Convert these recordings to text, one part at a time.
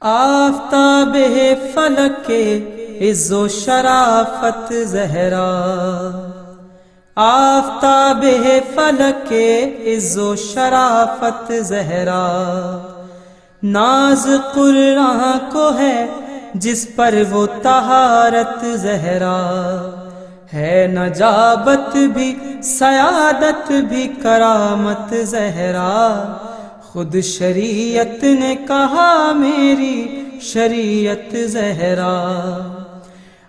آفتاب فلک عز و شرافت زہرا، آفتاب فلک عز و شرافت زہرا، ناز قرآن کو ہے جس پر وہ طہارت زہرا، ہے نجابت بھی سیادت بھی کرامت زہرا، خود شریعت نے کہا میری شریعت زہرا،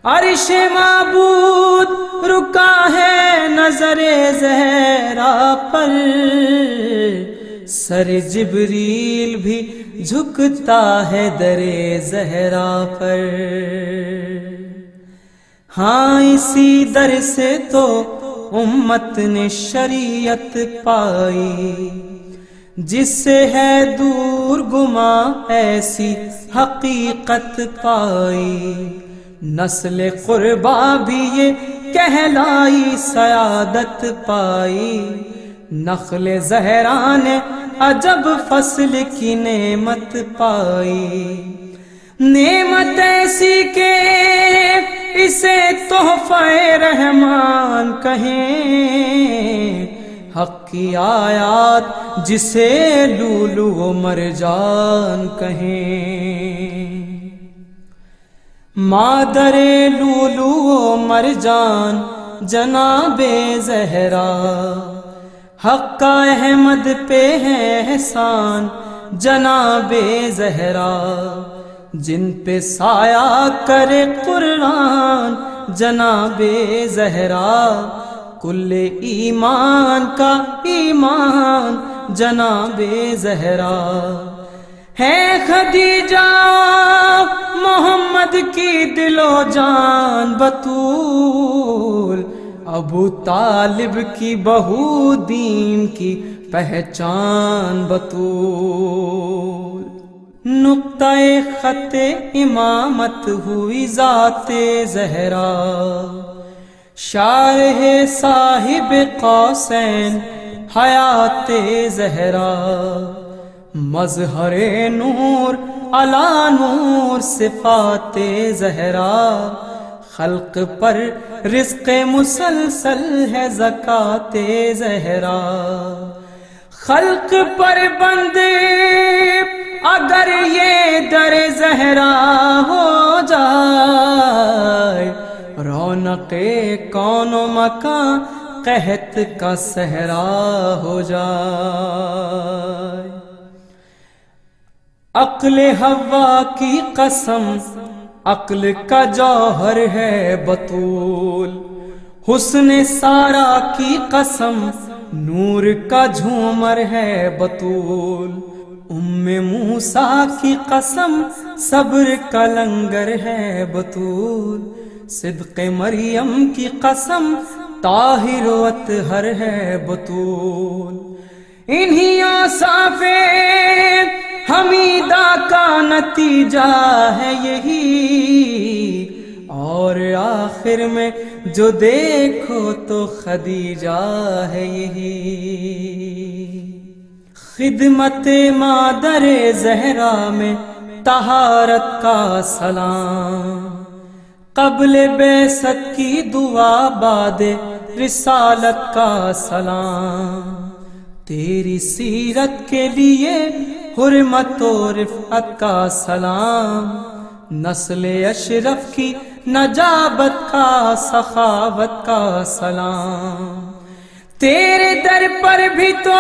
عرش معبود رکا ہے نظر زہرا پر، سر جبریل بھی جھکتا ہے در زہرا پر، ہاں اسی در سے تو امت نے شریعت پائی، جس سے ہے دور گما ایسی حقیقت پائی، نسل قربا بھی یہ کہلائی سعادت پائی، نخل زہرا نے عجب فصل کی نعمت پائی، نعمت ایسی کہ اسے تحفہ رحمان کہیں، حق کی آیات جسے لولو و مرجان کہیں، مادر لولو و مرجان جناب زہرا، حق کا احمد پہ ہے احسان جناب زہرا، جن پہ سایہ کرے قرآن جناب زہرا، کل ایمان کا ایمان جناب زہرا، ہے خدیجہ محمد کی دل و جان بطول، ابو طالب کی بہو دین کی پہچان بطول، نقطہ خط امامت ہوئی ذات زہرا، شارح صاحب قوسین حیات زہرا، مظہر نور علی نور صفات زہرا، خلق پر رزق مسلسل ہے زکات زہرا، خلق پر بندے اگر یہ در زہرا ہو جائے، رونق کون و مکان قحط کا صحرا ہو جائے، عقل حوا کی قسم عقل کا جوہر ہے بطول، حسن سارا کی قسم نور کا جھومر ہے بطول، ام موسیٰ کی قسم صبر کا لنگر ہے بطول، صدق مریم کی قسم طاہر و اطہر ہے بطول، انہی اوصاف حمیدہ کا نتیجہ ہے یہی، اور آخر میں جو دیکھو تو خدیجہ ہے یہی، خدمت مادر زہرا میں طہارت کا سلام، قبل بعثت کی دعا بعد رسالت کا سلام، تیری سیرت کے لیے حرمت و رفعت کا سلام، نسل اشرف کی نجابت کا سخاوت کا سلام، تیرے در پر بھی تو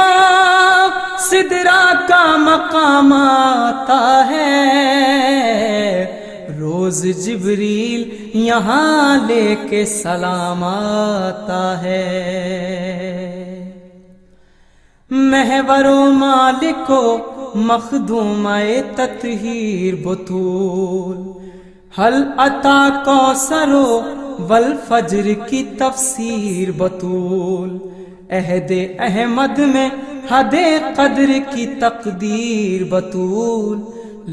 سدرا کا مقام آتا ہے، روز جبریل یہاں لے کے سلام آتا ہے، محور و مالک و مخدومہ تطہیر بطول، حل عطا کوثر و والفجر کی تفسیر بطول، عہد احمد میں حد قدر کی تقدیر بطول،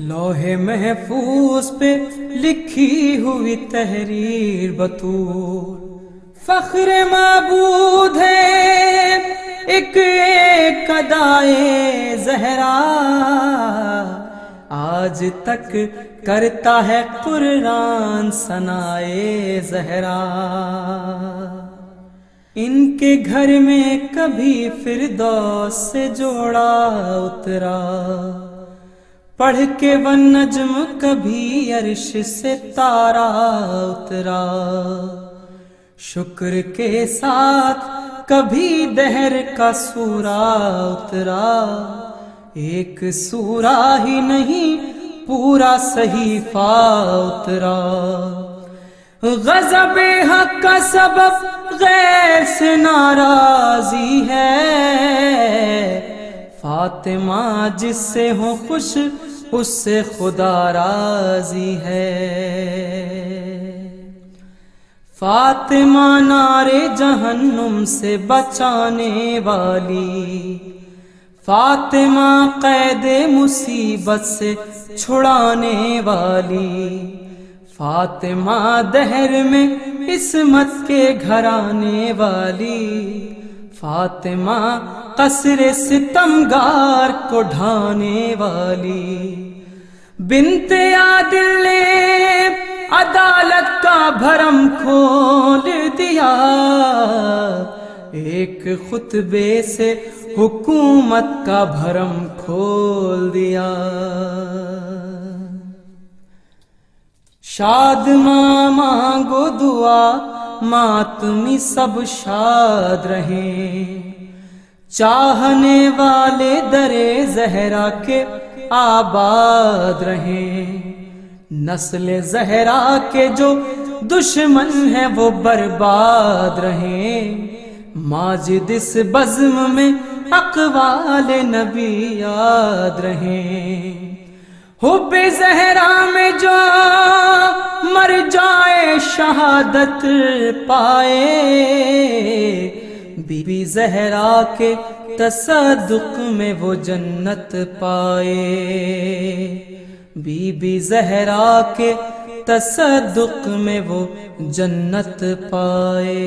لوح محفوظ پہ لکھی ہوئی تحریر بطول، فخر معبود ہے ایک ایک ادائے زہرا، آج تک کرتا ہے قرآن ثنائے زہرا۔ ان کے گھر میں کبھی فردوس سے جوڑا اترا، پڑھ کے والنجم کبھی عرش سے تارا اترا، شکر کے ساتھ کبھی دہر کا سورہ اترا، ایک سورہ ہی نہیں پورا صحیفہ اترا۔ غضب حق کا سبب غیر سے ناراضی ہے، فاطمہ جس سے ہو خوش اس سے خدا راضی ہے۔ فاطمہ نارے جہنم سے بچانے والی، فاطمہ قید مصیبت سے چھڑانے والی، فاطمہ دہر میں عصمت کے گھرانے والی، فاطمہ قصر ستمگار کو ڈھانے والی، بنت عادل نے عدالت کا بھرم کھول دیا، ایک خطبے سے حکومت کا بھرم کھول دیا۔ شاد ماں مانگو دعا ماتمی سب شاد رہیں، چاہنے والے درے زہرا کے آباد رہیں، نسل زہرا کے جو دشمن ہیں وہ برباد رہیں، ماجد اس بزم میں اقوال نبی یاد رہیں، حب زہرا میں جو مر جائے شہادت پائے، بی بی زہرا کے تصدق میں وہ جنت پائے، بی بی زہرا کے تصدق میں وہ جنت پائے۔